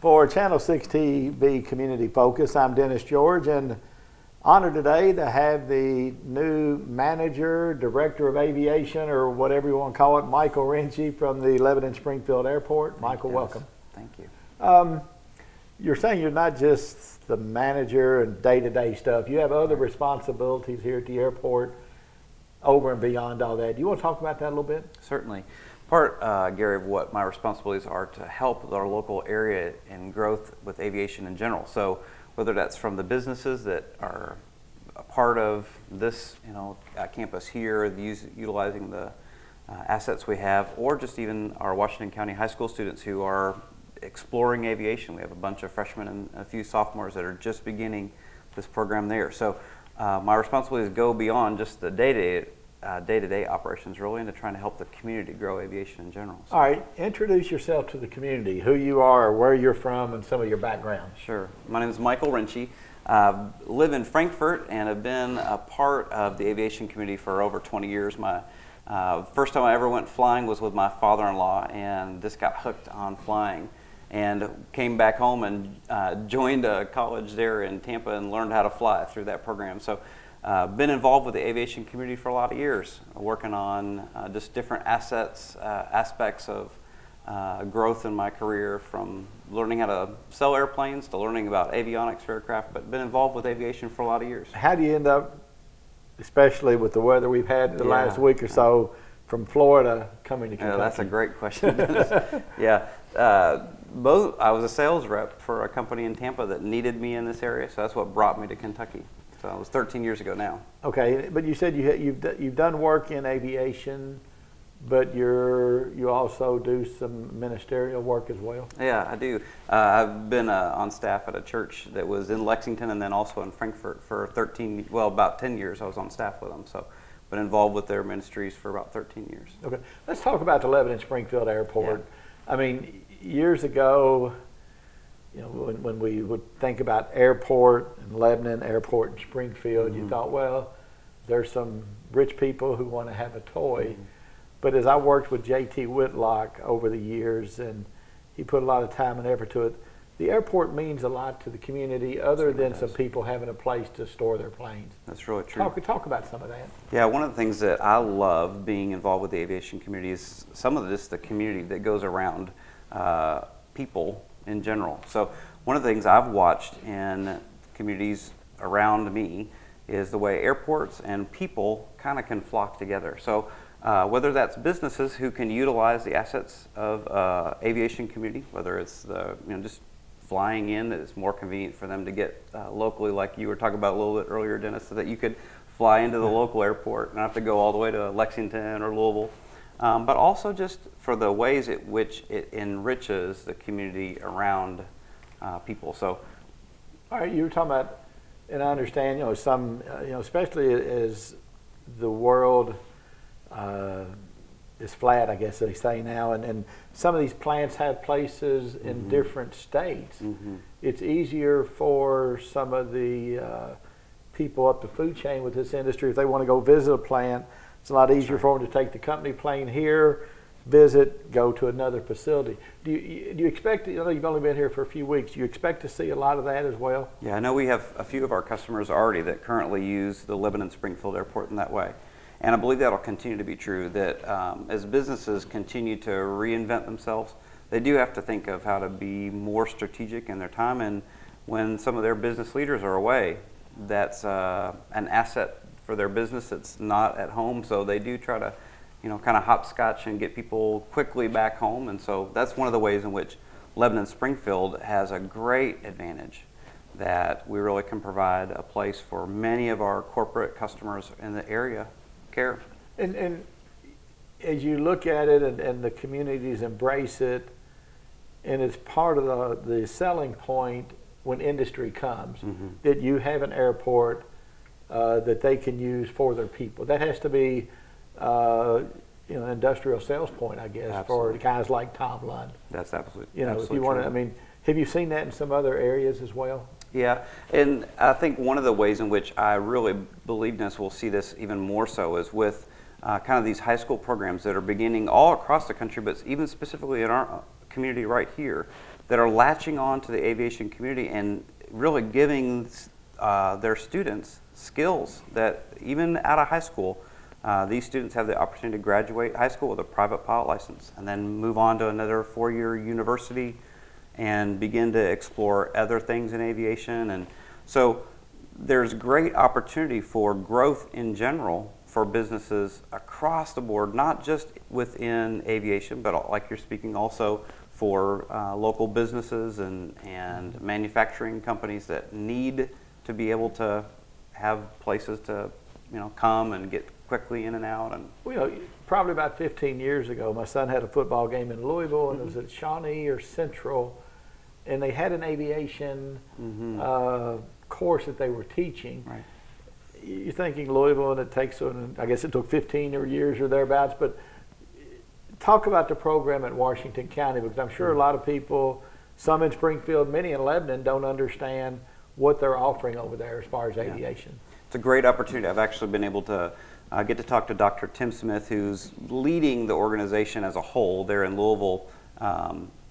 For Channel 6 TV Community Focus, I'm Dennis George, and honored today to have the new manager, director of aviation, or whatever you want to call it, Michael Renchie from the Lebanon-Springfield Airport. Michael, welcome. Thank you. You're saying you're not just the manager and day-to-day stuff. You have other responsibilities here at the airport over and beyond all that. Do you want to talk about that a little bit? Certainly. Part, Gary, of what my responsibilities are to help our local area in growth with aviation in general. So whether that's from the businesses that are a part of this, campus here, utilizing the assets we have, or just even our Washington County high school students who are exploring aviation. We have a bunch of freshmen and a few sophomores that are just beginning this program there. So my responsibilities go beyond just the day-to-day operations, really, into trying to help the community grow aviation in general. So. All right, introduce yourself to the community, who you are, where you're from, and some of your background. Sure. My name is Michael Renchie. I live in Frankfort and have been a part of the aviation community for over 20 years. My first time I ever went flying was with my father-in-law, and just got hooked on flying. And came back home and joined a college there in Tampa and learned how to fly through that program. So been involved with the aviation community for a lot of years, working on just different aspects of growth in my career, from learning how to sell airplanes to learning about avionics for aircraft, but been involved with aviation for a lot of years. How do you end up, especially with the weather we've had the last week or so, from Florida coming to Kentucky? Yeah, that's a great question. Yeah. I was a sales rep for a company in Tampa that needed me in this area, so that's what brought me to Kentucky. So it was 13 years ago now. Okay, but you said you've done work in aviation, but you also do some ministerial work as well? Yeah, I do. I've been on staff at a church that was in Lexington and then also in Frankfort for about 10 years. I was on staff with them, so been involved with their ministries for about 13 years. Okay, let's talk about the Lebanon-Springfield Airport. Yeah. I mean, years ago, when we would think about airport and Lebanon, airport and Springfield, you thought, well, there's some rich people who want to have a toy. But as I worked with J.T. Whitlock over the years, and he put a lot of time and effort to it, the airport means a lot to the community other than some people having a place to store their planes. That's really true. Talk about some of that. Yeah, one of the things that I love being involved with the aviation community is some of the community that goes around people in general. So one of the things I've watched in communities around me is the way airports and people kind of can flock together. So whether that's businesses who can utilize the assets of aviation community, whether it's just flying in, that it's more convenient for them to get locally, like you were talking about a little bit earlier, Dennis, so that you could fly into the local airport and not have to go all the way to Lexington or Louisville. But also just for the ways in which it enriches the community around people. So, all right, you were talking about, and I understand, some, especially as the world is flat, I guess they say now, and some of these plants have places in different states. It's easier for some of the people up the food chain with this industry, if they want to go visit a plant, it's a lot easier for them to take the company plane here, visit, go to another facility. Do you expect, you've only been here for a few weeks, do you expect to see a lot of that as well? Yeah, I know we have a few of our customers already that currently use the Lebanon-Springfield Airport in that way. And I believe that'll continue to be true, that as businesses continue to reinvent themselves, they do have to think of how to be more strategic in their time. And when some of their business leaders are away, that's an asset for their business that's not at home. So they do try to, kind of hopscotch and get people quickly back home. And so that's one of the ways in which Lebanon-Springfield has a great advantage, that we really can provide a place for many of our corporate customers in the area care. And as you look at it and the communities embrace it, and it's part of the selling point when industry comes, that you have an airport that they can use for their people. That has to be an industrial sales point, I guess, Absolutely. for guys like Tom Lund. That's absolutely if you want to, have you seen that in some other areas as well? Yeah, and I think one of the ways in which I really believe we'll see this even more so is with kind of these high school programs that are beginning all across the country, but even specifically in our community right here, that are latching on to the aviation community and really giving their students skills that even out of high school, these students have the opportunity to graduate high school with a private pilot license and then move on to another 4-year university and begin to explore other things in aviation. And so there's great opportunity for growth in general for businesses across the board, not just within aviation, but like you're speaking also for local businesses and manufacturing companies that need to be able to have places to come and get quickly in and out. And well, probably about 15 years ago, my son had a football game in Louisville, and it was at Shawnee or Central, and they had an aviation course that they were teaching. Right. You're thinking Louisville, and it takes, I guess it took 15 years or thereabouts, but talk about the program at Washington County, because I'm sure a lot of people, some in Springfield, many in Lebanon, don't understand what they're offering over there as far as aviation. It's a great opportunity. I've actually been able to get to talk to Dr. Tim Smith, who's leading the organization as a whole there in Louisville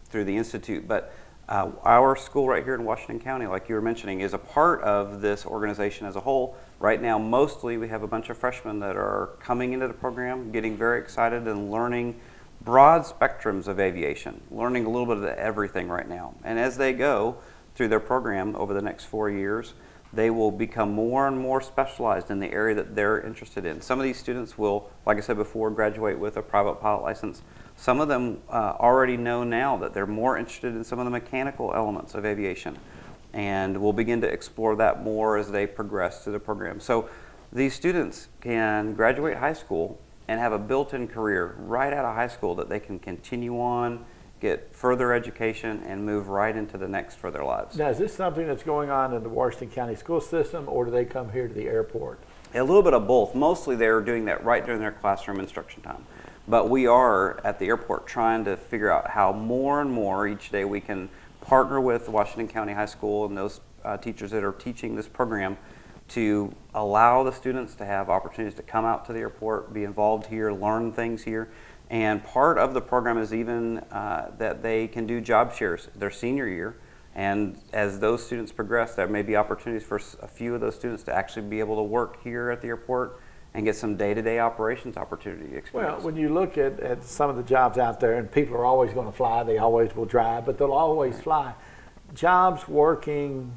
through the Institute. But our school right here in Washington County, like you were mentioning, is a part of this organization as a whole. Right now, mostly we have a bunch of freshmen that are coming into the program, getting very excited and learning broad spectrums of aviation, learning a little bit of everything right now. And as they go through their program over the next 4 years, they will become more and more specialized in the area that they're interested in. Some of these students will, like I said before, graduate with a private pilot license. Some of them already know now that they're more interested in some of the mechanical elements of aviation, and we'll begin to explore that more as they progress through the program. So these students can graduate high school and have a built-in career right out of high school that they can continue on, get further education, and move right into the next for their lives. Now, is this something that's going on in the Washington County school system, or do they come here to the airport? A little bit of both. Mostly they're doing that right during their classroom instruction time. But we are at the airport trying to figure out how more and more each day we can partner with Washington County High School and those teachers that are teaching this program to allow the students to have opportunities to come out to the airport, be involved here, learn things here. And part of the program is even that they can do job shares their senior year. And as those students progress, there may be opportunities for a few of those students to actually be able to work here at the airport and get some day-to-day operations opportunity experience. Well, when you look at some of the jobs out there, and people are always going to fly, they always will drive, but they'll always fly. Jobs working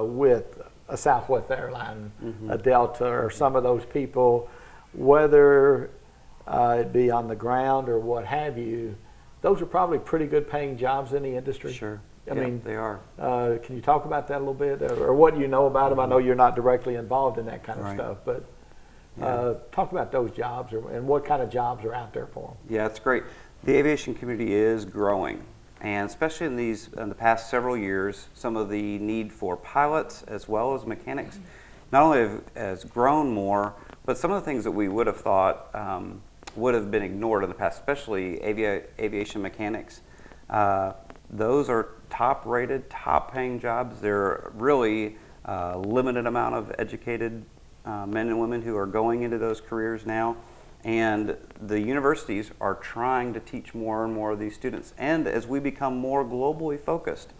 with a Southwest airline, a Delta, or some of those people, whether it be on the ground or what have you, those are probably pretty good paying jobs in the industry. Sure. I mean, they are. Can you talk about that a little bit, or what you know about them? I know you're not directly involved in that kind of stuff, but talk about those jobs and what kind of jobs are out there for them. Yeah, it's great. The aviation community is growing, and especially in the past several years, some of the need for pilots as well as mechanics not only has grown more, but some of the things that we would have thought would have been ignored in the past, especially aviation mechanics. Those are top-rated, top-paying jobs. They're really limited amount of educated men and women who are going into those careers now. And the universities are trying to teach more and more of these students. And as we become more globally focused,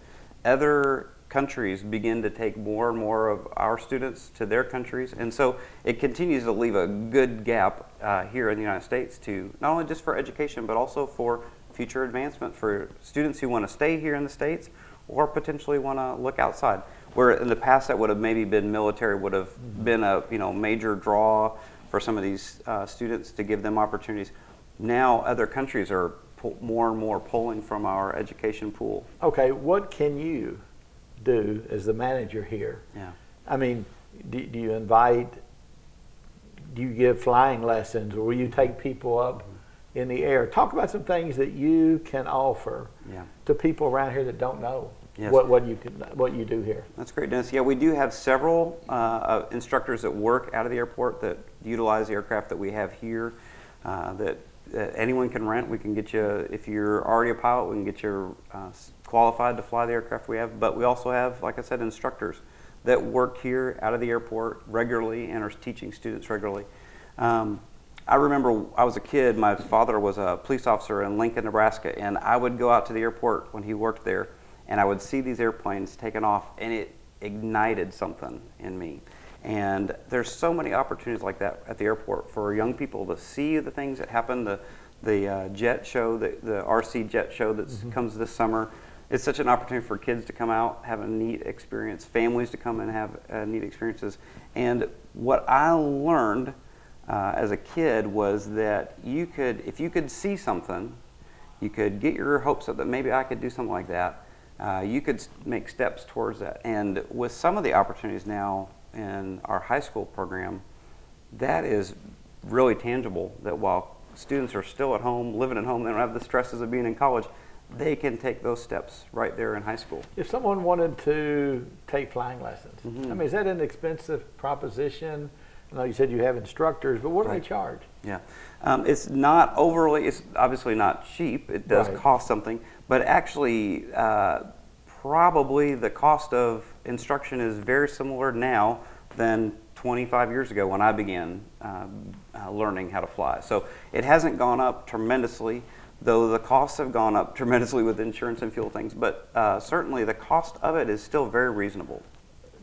other countries begin to take more and more of our students to their countries. And so it continues to leave a good gap here in the United States to not only just for education, but also for future advancement for students who want to stay here in the States or potentially want to look outside. Where in the past that would have maybe been military, would have been a major draw for some of these students to give them opportunities. Now other countries are more and more pulling from our education pool. Okay, what can you do as the manager here? Yeah. I mean, do you give flying lessons, or will you take people up in the air? Talk about some things that you can offer to people around here that don't know what you do here. That's great, Dennis. Yeah, we do have several instructors that work out of the airport that utilize the aircraft that we have here that anyone can rent. We can get you, if you're already a pilot, we can get you qualified to fly the aircraft we have. But we also have, like I said, instructors that work here out of the airport regularly and are teaching students regularly. I remember I was a kid, my father was a police officer in Lincoln, Nebraska, and I would go out to the airport when he worked there, and I would see these airplanes taking off, and it ignited something in me. And there's so many opportunities like that at the airport for young people to see the things that happen, the jet show, the RC jet show that comes this summer. It's such an opportunity for kids to come out, have a neat experience, families to come and have neat experiences. And what I learned as a kid was that if you could see something, you could get your hopes up that maybe I could do something like that. You could make steps towards that. And with some of the opportunities now in our high school program, that is really tangible, that while students are still at home, living at home, they don't have the stresses of being in college, they can take those steps right there in high school. If someone wanted to take flying lessons, I mean, is that an expensive proposition? I know you said you have instructors, but what do they charge? Yeah, it's not overly, it's obviously not cheap. It does cost something, but actually probably the cost of instruction is very similar now than 25 years ago when I began learning how to fly. So it hasn't gone up tremendously, though the costs have gone up tremendously with insurance and fuel things, but certainly the cost of it is still very reasonable.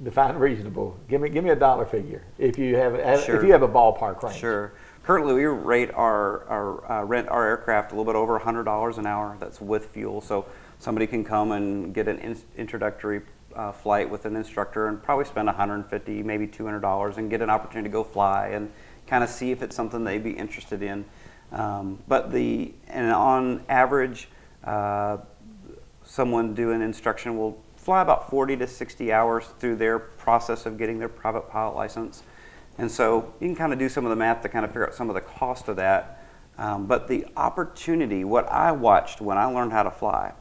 Define reasonable. Give me a dollar figure if you have if you have a ballpark range. Sure. Currently, we rate rent our aircraft a little bit over $100 an hour. That's with fuel, so somebody can come and get an introductory flight with an instructor and probably spend $150, maybe $200, and get an opportunity to go fly and kind of see if it's something they'd be interested in. But on average, someone doing instruction will fly about 40 to 60 hours through their process of getting their private pilot license. And so you can kind of do some of the math to kind of figure out some of the cost of that. But the opportunity, what I watched when I learned how to fly,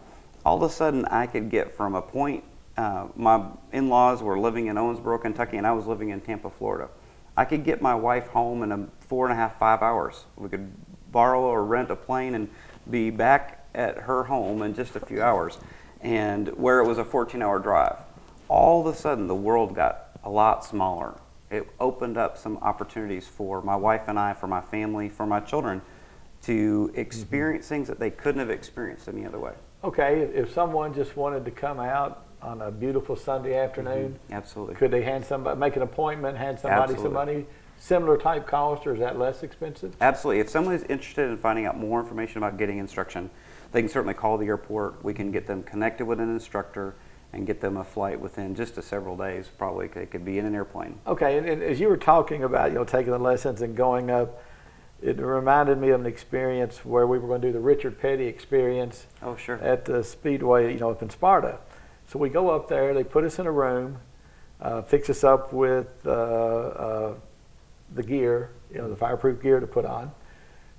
all of a sudden I could get from a point, my in-laws were living in Owensboro, Kentucky, and I was living in Tampa, Florida. I could get my wife home in 4.5, 5 hours. We could borrow or rent a plane and be back at her home in just a few hours. And where it was a 14-hour drive, all of a sudden the world got a lot smaller. It opened up some opportunities for my wife and I, for my family, for my children, to experience things that they couldn't have experienced any other way. Okay, if someone just wanted to come out on a beautiful Sunday afternoon, absolutely, could they make an appointment, hand somebody some money? Similar type cost, or is that less expensive? Absolutely. If somebody's interested in finding out more information about getting instruction, they can certainly call the airport. We can get them connected with an instructor and get them a flight within just several days. Probably they could be in an airplane. Okay, and as you were talking about, taking the lessons and going up, it reminded me of an experience where we were going to do the Richard Petty experience. Oh, sure. At the Speedway, up in Sparta. So we go up there. They put us in a room, fix us up with the gear, the fireproof gear to put on.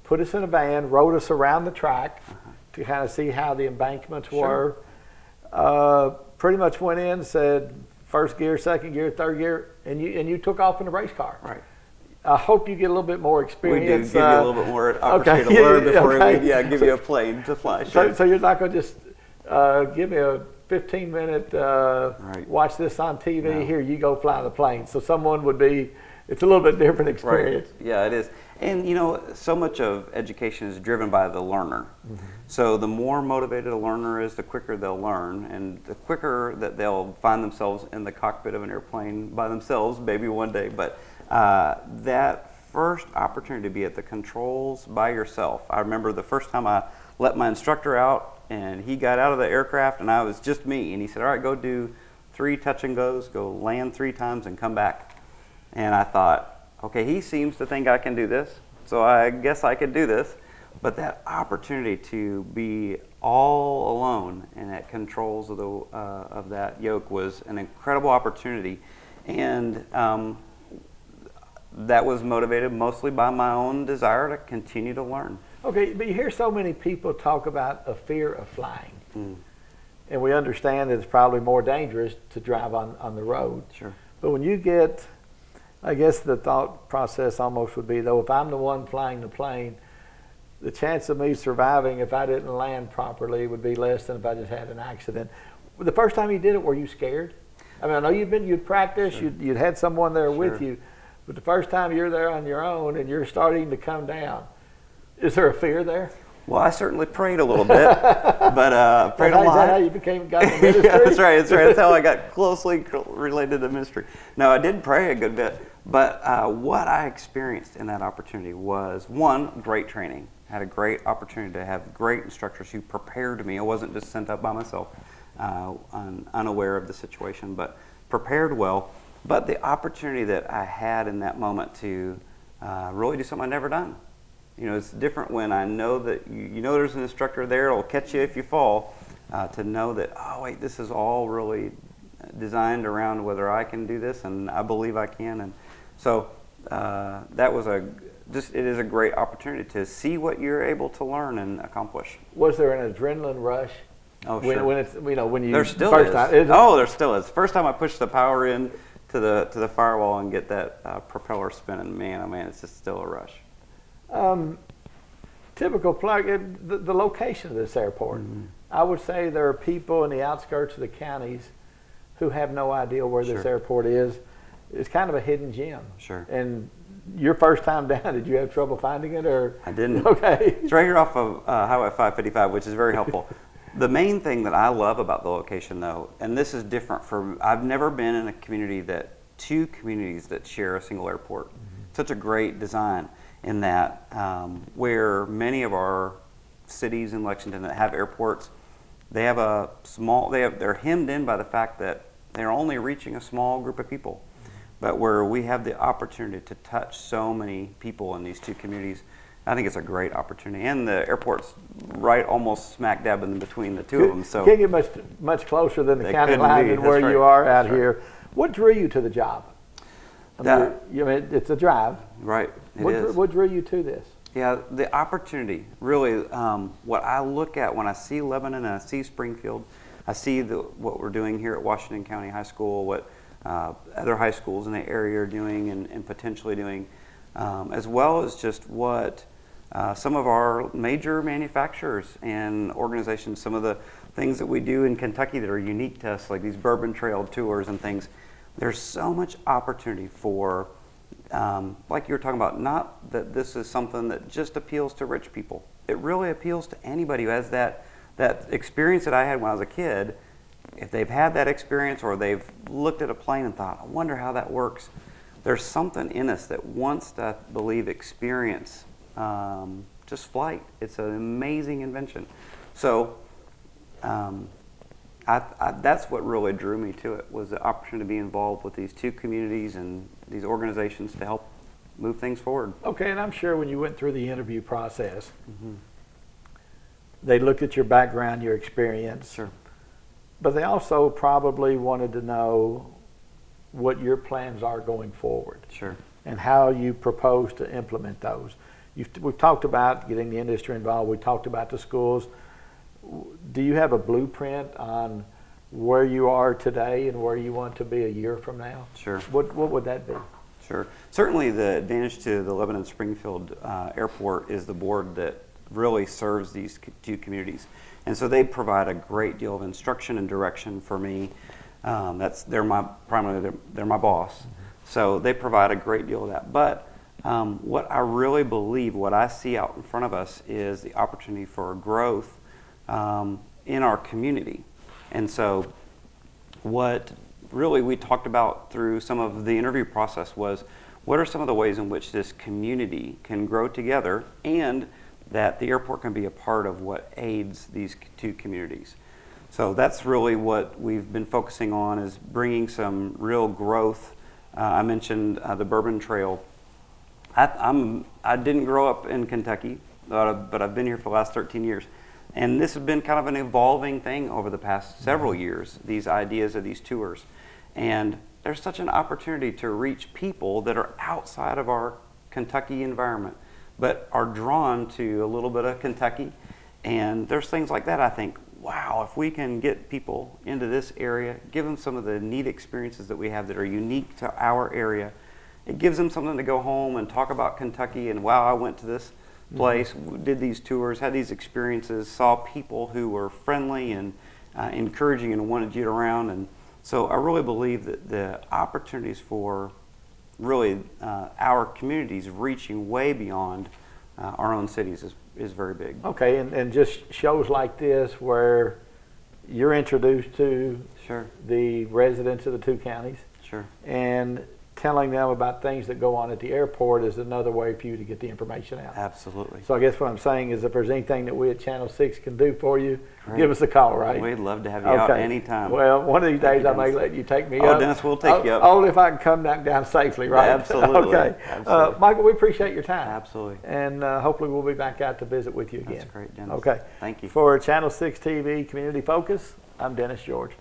Put us in a van, rode us around the track to kind of see how the embankments were. Pretty much went in, said first gear, second gear, third gear, and you took off in a race car. Right. I hope you get a little bit more experience. We do give you a little bit more opportunity to learn before we give you a plane to fly. Sure. So you're not going to just give me a 15-minute watch this on TV. No. Here, you go fly the plane. So someone would be. It's a little bit different experience. Right. Yeah, it is. And so much of education is driven by the learner. So the more motivated a learner is, the quicker they'll learn, and the quicker that they'll find themselves in the cockpit of an airplane by themselves, maybe one day. But that first opportunity to be at the controls by yourself. I remember the first time I let my instructor out, and he got out of the aircraft, and I was just me. And he said, all right, go do 3 touch and goes, go land 3 times and come back. And I thought, okay, he seems to think I can do this, so I guess I could do this. But that opportunity to be all alone and at controls of that yoke was an incredible opportunity. And that was motivated mostly by my own desire to continue to learn. Okay, but you hear so many people talk about a fear of flying. And we understand that it's probably more dangerous to drive on the road. Sure. But when you get, I guess the thought process almost would be, though, if I'm the one flying the plane, the chance of me surviving if I didn't land properly would be less than if I just had an accident. The first time you did it, were you scared? I mean, I know you'd practiced, sure. you'd had someone there with you, But the first time you're there on your own and you're starting to come down, is there a fear there? Well, I certainly prayed a little bit, but prayed a lot. Is that how you got in ministry? Yeah, that's right. That's how I got closely related to ministry. No, I did pray a good bit, but what I experienced in that opportunity was, one, great training. I had a great opportunity to have great instructors who prepared me. I wasn't just sent up by myself, unaware of the situation, but prepared well. But the opportunity that I had in that moment to really do something I'd never done. You know, it's different when I know that you know there's an instructor there that'll catch you if you fall, to know that, oh wait, this is all really designed around whether I can do this, and I believe I can. And so that was it is a great opportunity to see what you're able to learn and accomplish. Was there an adrenaline rush? Oh, sure. When it's, you know, when you there still first is. time, Oh, there still is. First time I pushed the power in to the firewall and get that propeller spinning, man, oh man, it's just still a rush. Typical plug, the location of this airport. Mm-hmm. I would say there are people in the outskirts of the counties who have no idea where this airport is. It's kind of a hidden gem. Sure. And your first time down, did you have trouble finding it, or? I didn't. Okay. It's right here off of Highway 555, which is very helpful. The main thing that I love about the location, though, and this is different I've never been in a community two communities that share a single airport. Mm-hmm. Such a great design in that where many of our cities in Lexington that have airports, they have they're hemmed in by the fact that they're only reaching a small group of people. But where we have the opportunity to touch so many people in these two communities, I think it's a great opportunity. And the airport's right almost smack dab in between the two of them. So can't get much closer than the county line than where you are out here. What drew you to the job? I mean, it's a drive. Right, it is. What drew you to this? Yeah, the opportunity, really, what I look at when I see Lebanon and I see Springfield, I see what we're doing here at Washington County High School, what other high schools in the area are doing and potentially doing, as well as just what some of our major manufacturers and organizations, some of the things that we do in Kentucky that are unique to us, like these Bourbon Trail tours and things. There's so much opportunity for, like you were talking about, not that this is something that just appeals to rich people. It really appeals to anybody who has that experience that I had when I was a kid. If they've had that experience or they've looked at a plane and thought, I wonder how that works, there's something in us that wants to, I believe, experience just flight. It's an amazing invention. So that's what really drew me to it, was the opportunity to be involved with these two communities and these organizations to help move things forward. Okay, and I'm sure when you went through the interview process, they looked at your background, your experience. Sure. But they also probably wanted to know what your plans are going forward. Sure. And how you propose to implement those. We've talked about getting the industry involved. We talked about the schools. Do you have a blueprint on where you are today and where you want to be a year from now? Sure. What would that be? Sure. Certainly the advantage to the Lebanon-Springfield airport is the board that really serves these two communities. And so they provide a great deal of instruction and direction for me. They're my boss. Mm-hmm. So they provide a great deal of that. But what I really believe, what I see out in front of us is the opportunity for growth in our community. And so what really we talked about through some of the interview process was, what are some of the ways in which this community can grow together and that the airport can be a part of what aids these two communities. So that's really what we've been focusing on, is bringing some real growth. I mentioned the Bourbon Trail. I didn't grow up in Kentucky, but I've been here for the last 13 years. And this has been kind of an evolving thing over the past several years, these ideas of these tours. And there's such an opportunity to reach people that are outside of our Kentucky environment, but are drawn to a little bit of Kentucky. And there's things like that. I think, wow, if we can get people into this area, give them some of the neat experiences that we have that are unique to our area, it gives them something to go home and talk about Kentucky and, wow, I went to this place, did these tours, had these experiences, saw people who were friendly and encouraging and wanted you around. And so I really believe that the opportunities for really our communities reaching way beyond our own cities is very big. Okay, and just shows like this where you're introduced to Sure. the residents of the two counties, Sure. and telling them about things that go on at the airport is another way for you to get the information out. Absolutely. So I guess what I'm saying is if there's anything that we at Channel 6 can do for you, Great. give us a call, right? We'd love to have you out anytime. Well, one of these Thank days you, I may Dennis. let you take me Oh, up. Dennis, we'll take you up. Only if I can come down safely, right? Absolutely. Okay. Absolutely. Michael, we appreciate your time. Absolutely. And hopefully we'll be back out to visit with you again. That's great, Dennis. Okay. Thank you. For Channel 6 TV Community Focus, I'm Dennis George.